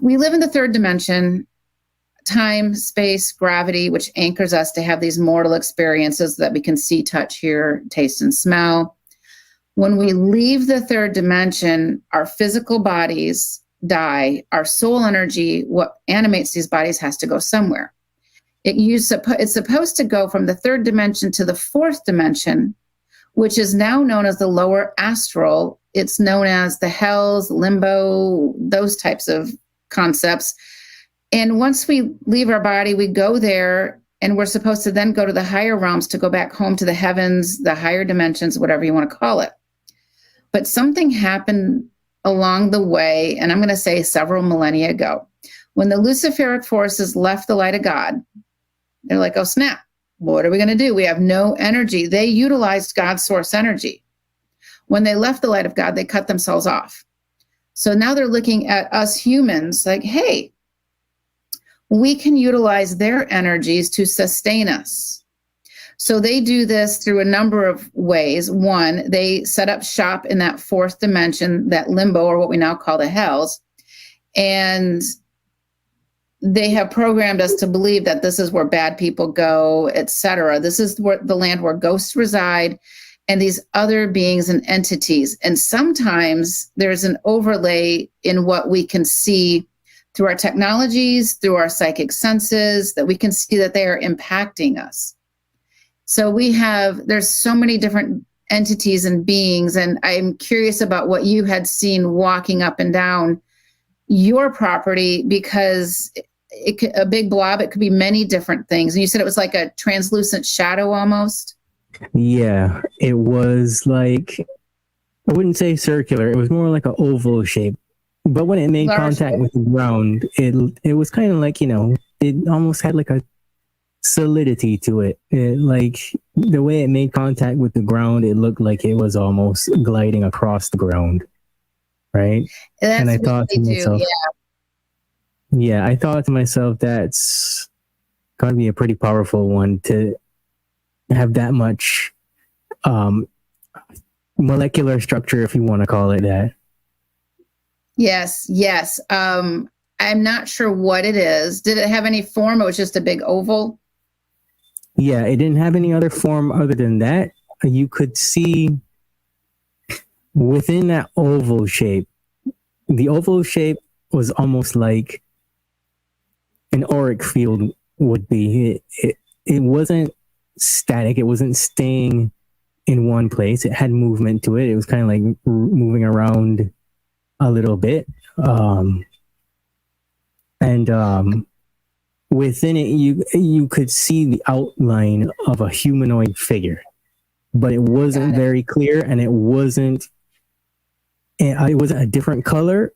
we live in the third dimension, time, space, gravity, which anchors us to have these mortal experiences that we can see, touch, hear, taste, and smell. When we leave the third dimension, our physical bodies die. Our soul energy, what animates these bodies, has to go somewhere. It's supposed to go from the third dimension to the fourth dimension, which is now known as the lower astral. It's known as the hells, limbo, those types of concepts. And once we leave our body, we go there, and we're supposed to then go to the higher realms to go back home to the heavens, the higher dimensions, whatever you want to call it. But something happened along the way, and I'm going to say several millennia ago. When the Luciferic forces left the light of God, they're like, oh, snap. What are we going to do? We have no energy. They utilized God's source energy. When they left the light of God, they cut themselves off. So now they're looking at us humans like, hey, we can utilize their energies to sustain us. So they do this through a number of ways. One, they set up shop in that fourth dimension, that limbo, or what we now call the hells. And they have programmed us to believe that this is where bad people go, etc. This is where the land where ghosts reside and these other beings and entities. And sometimes there's an overlay in what we can see through our technologies, through our psychic senses, that we can see that they are impacting us. So there's so many different entities and beings, and I'm curious about what you had seen walking up and down your property, because a big blob, it could be many different things. And you said it was like a translucent shadow almost? Yeah, it was like, I wouldn't say circular, it was more like an oval shape. But when it made contact with the ground, it was kind of like, it almost had like a solidity to it. Like the way it made contact with the ground, it looked like it was almost gliding across the ground. Right? And I thought to myself, yeah, I thought to myself, that's got to be a pretty powerful one to have that much molecular structure, if you want to call it that. Yes. I'm not sure what it is. Did it have any form? It was just a big oval? Yeah, it didn't have any other form other than that. You could see within that oval shape, the oval shape was almost like an auric field would be. It wasn't static. It wasn't staying in one place. It had movement to it. It was kind of like moving around a little bit. Within it, you could see the outline of a humanoid figure, but it wasn't very clear, and it wasn't a different color,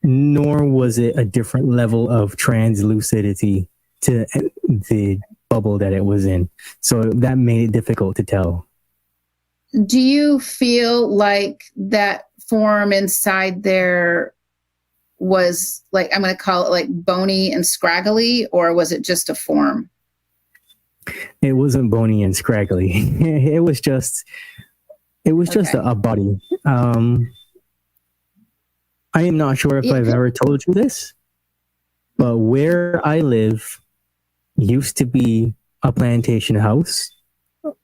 nor was it a different level of translucidity to the bubble that it was in. So that made it difficult to tell. Do you feel like that form inside there was like, I'm going to call it like bony and scraggly, or was it just a form? It wasn't bony and scraggly. It was just a body. I am not sure if I've ever told you this, but where I live used to be a plantation house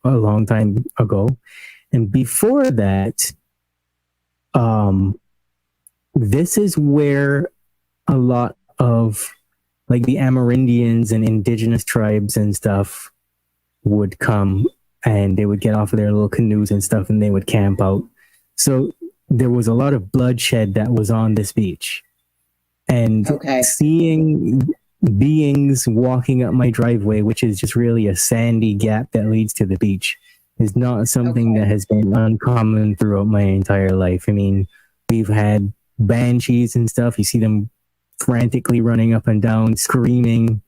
a long time ago. And before that, this is where a lot of like the Amerindians and indigenous tribes and stuff would come, and they would get off of their little canoes and stuff, and they would camp out. So there was a lot of bloodshed that was on this beach. And seeing beings walking up my driveway, which is just really a sandy gap that leads to the beach, is not something that has been uncommon throughout my entire life. I mean, we've had banshees and stuff. You see them frantically running up and down, screaming.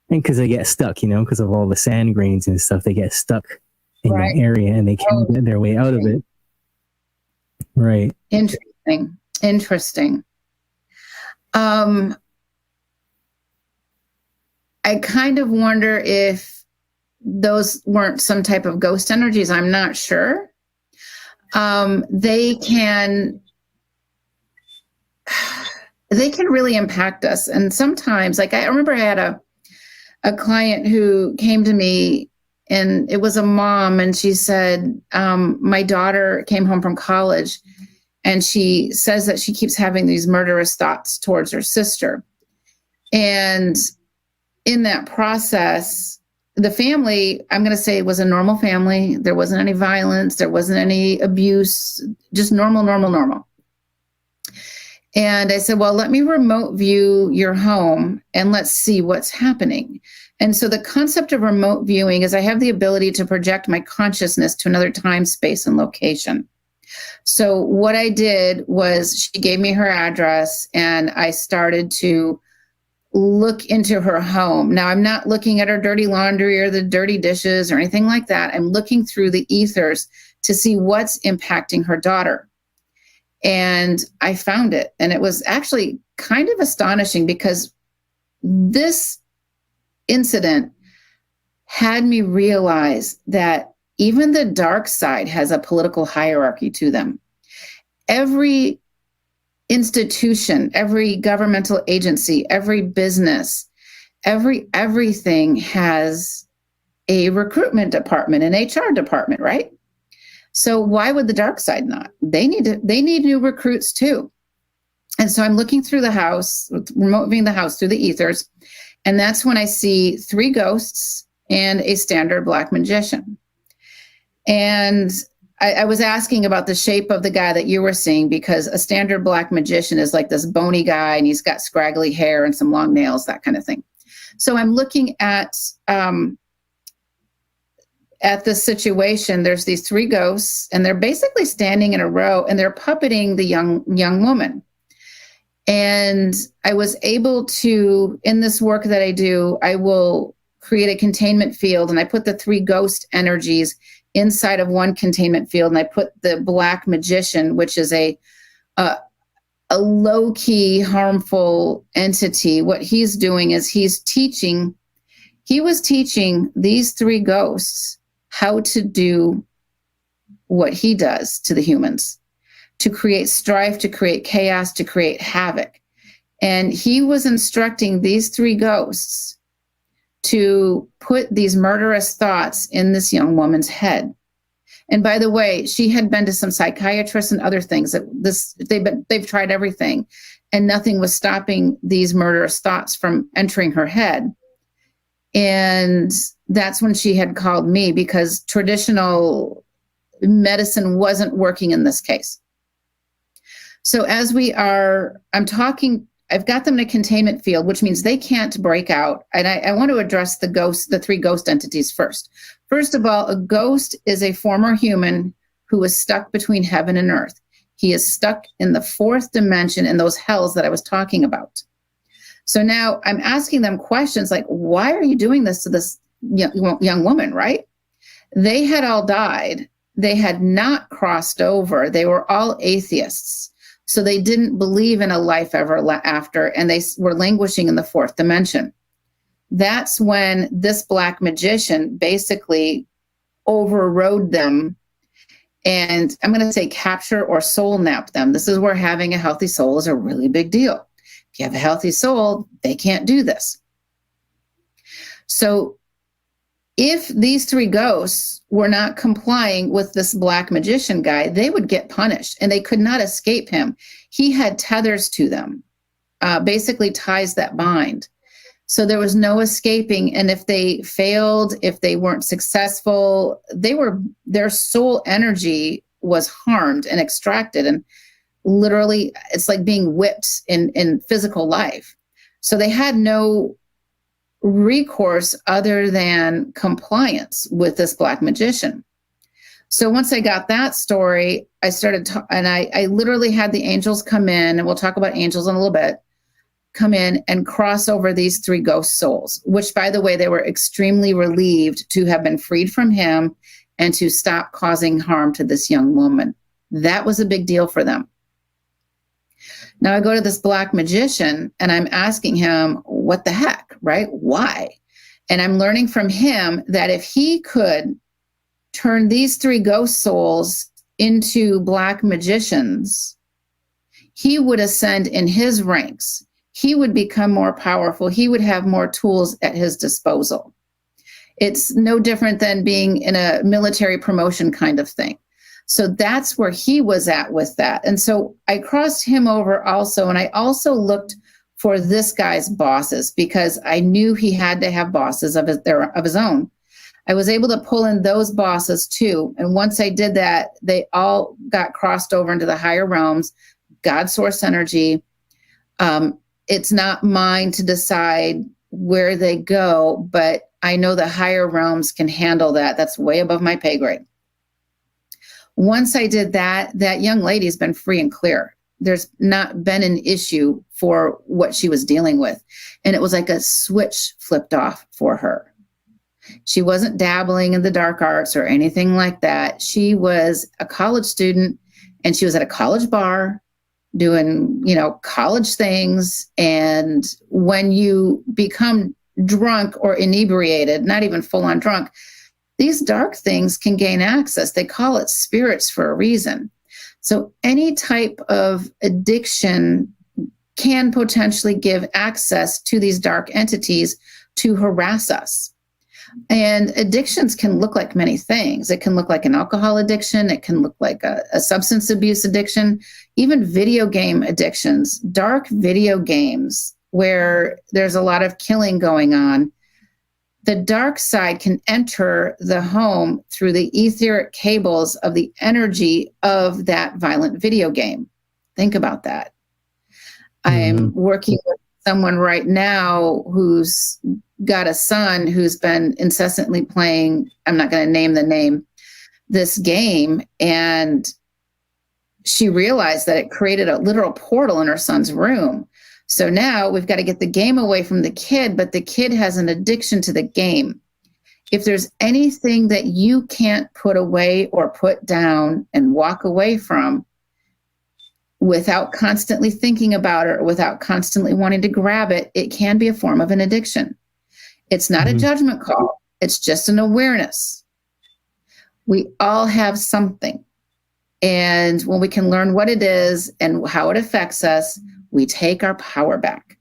And because they get stuck, because of all the sand grains and stuff, they get stuck in that area and they can't get their way out of it. Right. Interesting. I kind of wonder if those weren't some type of ghost energies. I'm not sure. They can, they can really impact us. And sometimes, like I remember I had a client who came to me, and it was a mom, and she said, my daughter came home from college, and she says that she keeps having these murderous thoughts towards her sister. And in that process, the family, I'm going to say, was a normal family. There wasn't any violence. There wasn't any abuse, just normal, normal, normal. And I said, well, let me remote view your home and let's see what's happening. And so the concept of remote viewing is I have the ability to project my consciousness to another time, space, and location. So what I did was she gave me her address, and I started to look into her home. Now, I'm not looking at her dirty laundry or the dirty dishes or anything like that. I'm looking through the ethers to see what's impacting her daughter. And I found it. And it was actually kind of astonishing, because this incident had me realize that even the dark side has a political hierarchy to them. Every institution, every governmental agency, every business, everything has a recruitment department, an HR department, right? So why would the dark side not? They need new recruits too. And so I'm looking through the house, remote viewing the house through the ethers, and that's when I see 3 ghosts and a standard black magician. And I was asking about the shape of the guy that you were seeing, because a standard black magician is like this bony guy, and he's got scraggly hair and some long nails, that kind of thing. So I'm looking at this situation. There's these 3 ghosts, and they're basically standing in a row, and they're puppeting the young woman. And I was able to, in this work that I do, I will create a containment field, and I put the 3 ghost energies inside of one containment field, and I put the black magician, which is a low-key harmful entity. What he's doing is he was teaching these 3 ghosts how to do what he does to the humans, to create strife, to create chaos, to create havoc. And he was instructing these 3 ghosts to put these murderous thoughts in this young woman's head. And by the way, she had been to some psychiatrists and other things. They've tried everything, and nothing was stopping these murderous thoughts from entering her head. And that's when she had called me, because traditional medicine wasn't working in this case. So as I've got them in a containment field, which means they can't break out. And I want to address the 3 ghost entities first. First of all, a ghost is a former human who is stuck between heaven and earth. He is stuck in the 4th dimension, in those hells that I was talking about. So now I'm asking them questions like, why are you doing this to this young woman, right? They had all died. They had not crossed over. They were all atheists. So they didn't believe in a life ever after, and they were languishing in the 4th dimension. That's when this black magician basically overrode them, and I'm going to say capture or soul nap them. This is where having a healthy soul is a really big deal. If you have a healthy soul, they can't do this. So if these 3 ghosts were not complying with this black magician guy, they would get punished, and they could not escape him. He had tethers to them, basically ties that bind. So there was no escaping. And if they failed, if they weren't successful, their soul energy was harmed and extracted. And literally, it's like being whipped in physical life. So they had no recourse other than compliance with this black magician. So once I got that story, I started, and I literally had the angels come in, and we'll talk about angels in a little bit, come in and cross over these 3 ghost souls, which, by the way, they were extremely relieved to have been freed from him and to stop causing harm to this young woman. That was a big deal for them. Now I go to this black magician, and I'm asking him, what the heck, right? Why? And I'm learning from him that if he could turn these 3 ghost souls into black magicians, he would ascend in his ranks. He would become more powerful. He would have more tools at his disposal. It's no different than being in a military promotion kind of thing. So that's where he was at with that. And so I crossed him over also. And I also looked for this guy's bosses because I knew he had to have bosses of his own. I was able to pull in those bosses too. And once I did that, they all got crossed over into the higher realms, God source energy. It's not mine to decide where they go, but I know the higher realms can handle that. That's way above my pay grade. Once I did that, that young lady's been free and clear. There's not been an issue for what she was dealing with. And it was like a switch flipped off for her. She wasn't dabbling in the dark arts or anything like that. She was a college student and she was at a college bar doing, college things. And when you become drunk or inebriated, not even full on drunk, these dark things can gain access. They call it spirits for a reason. So any type of addiction can potentially give access to these dark entities to harass us. And addictions can look like many things. It can look like an alcohol addiction. It can look like a substance abuse addiction, even video game addictions, dark video games where there's a lot of killing going on. The dark side can enter the home through the etheric cables of the energy of that violent video game. Think about that. I'm working with someone right now who's got a son who's been incessantly playing, I'm not going to name the name, this game. And she realized that it created a literal portal in her son's room. So now we've got to get the game away from the kid, but the kid has an addiction to the game. If there's anything that you can't put away or put down and walk away from without constantly thinking about it or without constantly wanting to grab it, it can be a form of an addiction. It's not a judgment call. It's just an awareness. We all have something. And when we can learn what it is and how it affects us, we take our power back.